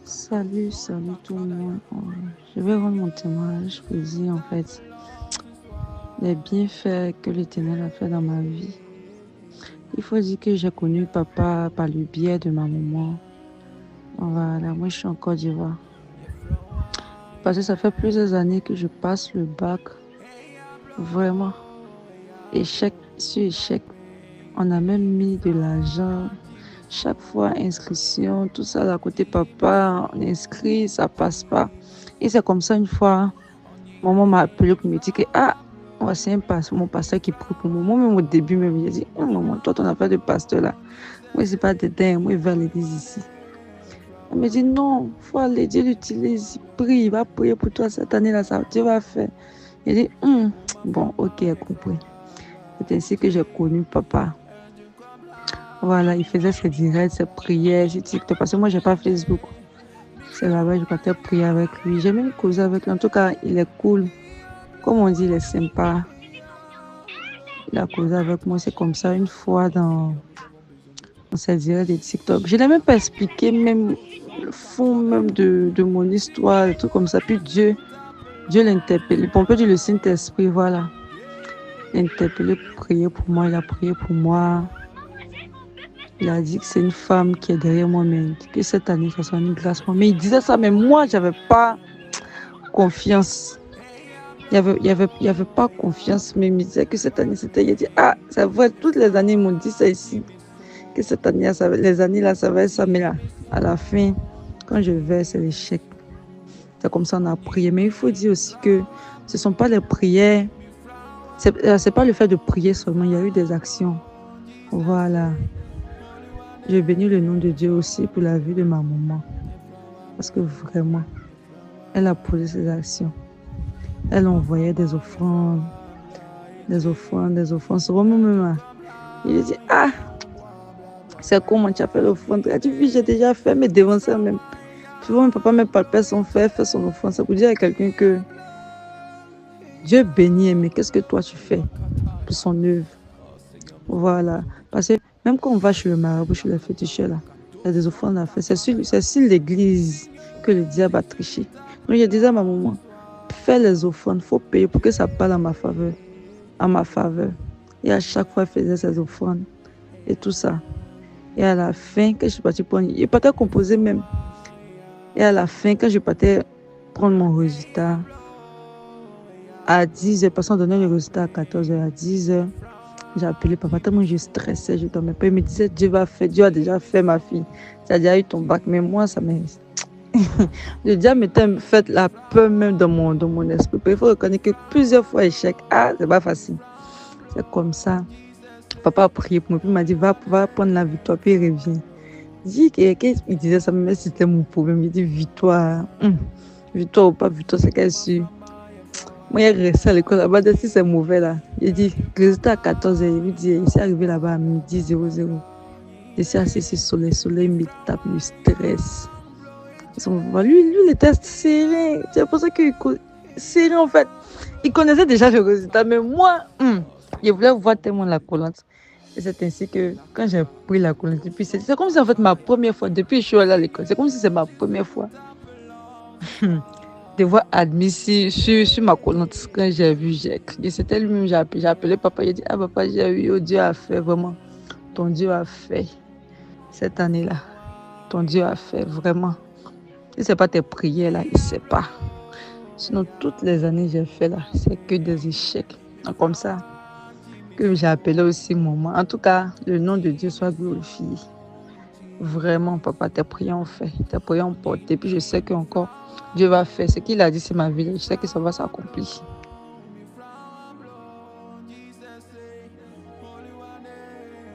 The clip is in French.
Salut tout le monde. Je vais rendre mon témoignage pour dire en fait les bienfaits que l'Éternel a fait dans ma vie. Il faut dire que j'ai connu papa par le biais de ma maman. Voilà, moi je suis en Côte d'Ivoire. Parce que ça fait plusieurs années que je passe le bac. Vraiment, échec sur échec. On a même mis de l'argent. Chaque fois, inscription, tout ça, à côté papa, on inscrit, ça passe pas. Et c'est comme ça une fois, maman m'a appelé pour me dire que, voici mon pasteur qui prie pour moi. Moi-même, au début, même, j'ai dit, maman, toi, ton affaire de pasteur là, moi, c'est pas de dingue, moi, je vais à l'église ici. Elle me dit, non, il faut aller, Dieu l'utilise, il prie, il va prier pour toi cette année-là, ça, Dieu va faire. J'ai dit, bon, ok, j'ai compris. C'est ainsi que j'ai connu papa. Voilà, il faisait ses directs, ses prières sur TikTok. Parce que moi, j'ai pas Facebook. C'est là-bas, je partais prier avec lui. J'ai même causé avec lui. En tout cas, il est cool. Comme on dit, il est sympa. Il a causé avec moi. C'est comme ça, une fois dans ses directs de TikTok. Je n'ai même pas expliqué même le fond même de mon histoire, des trucs comme ça. Puis Dieu l'interpelle. On peut dire le Saint-Esprit, voilà. Il a interpellé pour prier pour moi. Il a prié pour moi. Il a dit que c'est une femme qui est derrière moi, mais que cette année, ça soit une grâce pour moi. Mais il disait ça, mais moi, j'avais pas confiance. Il y avait pas confiance, mais il me disait que cette année, c'était... Il a dit, c'est vrai, toutes les années, ils m'ont dit ça ici. Que cette année, les années là, ça va être ça. Mais là, à la fin, quand je vais, c'est l'échec. C'est comme ça, on a prié. Mais il faut dire aussi que ce ne sont pas les prières. C'est pas le fait de prier seulement. Il y a eu des actions. Voilà. Je bénis le nom de Dieu aussi pour la vie de ma maman. Parce que vraiment, elle a posé ses actions. Elle envoyait des offrandes. Souvent même, il dit, c'est comment tu as fait l'offrande? Tu dis, j'ai déjà fait, mais devant ça même. Souvent, mon papa me palpait son fait son offrande. Ça veut dire à quelqu'un que Dieu bénit, mais qu'est-ce que toi tu fais pour son œuvre? Voilà. Parce que même quand on va chez le marabout, chez le féticheur, là, il y a des offrandes à faire. C'est sur l'église que le diable a triché. Donc, je disais à ma maman, fais les offrandes, il faut payer pour que ça parle à ma faveur. Et à chaque fois, elle faisait ses offrandes et tout ça. Et à la fin, quand je suis partie prendre, il partait composer même. Et à la fin, quand je partais prendre mon résultat, à 10h, parce qu'on donnait le résultat à 14h, à 10h, j'ai appelé papa, tellement je stressais, je ne dormais pas. Il me disait, Dieu a déjà fait ma fille. Tu as déjà eu ton bac, mais moi, ça m'a... Le diable m'était fait la peur même dans mon esprit. Il faut reconnaître que plusieurs fois échec, c'est pas facile. C'est comme ça. Papa a prié pour moi, puis il m'a dit, va prendre la victoire, puis il revient. Il disait ça, mais c'était mon problème. Il dit, victoire. Victoire ou pas victoire, c'est qu'elle suit. Moi, il est resté à l'école là-bas, si c'est mauvais là. Il dit, résultat à 14h, il lui dit, il s'est arrivé là-bas à midi 00. Je suis assis sur le soleil me tape le stress. Lui, il était serré. C'est pour ça qu'il serré en fait. Il connaissait déjà le résultat, mais moi, je voulais voir tellement la collante. Et c'est ainsi que quand j'ai pris la collante, c'est comme si en fait ma première fois, depuis que je suis allée à l'école, c'est comme si c'est ma première fois de voir admis sur ma collante. Quand j'ai vu, j'ai crié. C'était lui-même, j'ai appelé papa. Il a dit, papa, j'ai eu, oh, Dieu a fait vraiment. Ton Dieu a fait cette année-là. Ton Dieu a fait vraiment. Si ce n'est pas tes prières là, il ne sait pas. Sinon, toutes les années j'ai fait là, c'est que des échecs. Donc, comme ça, que j'ai appelé aussi maman. En tout cas, le nom de Dieu soit glorifié. Vraiment, papa, tes prières ont fait. Tes prières ont porté. Puis je sais qu'encore, Dieu va faire. Ce qu'il a dit, c'est ma vie. Je sais que ça va s'accomplir.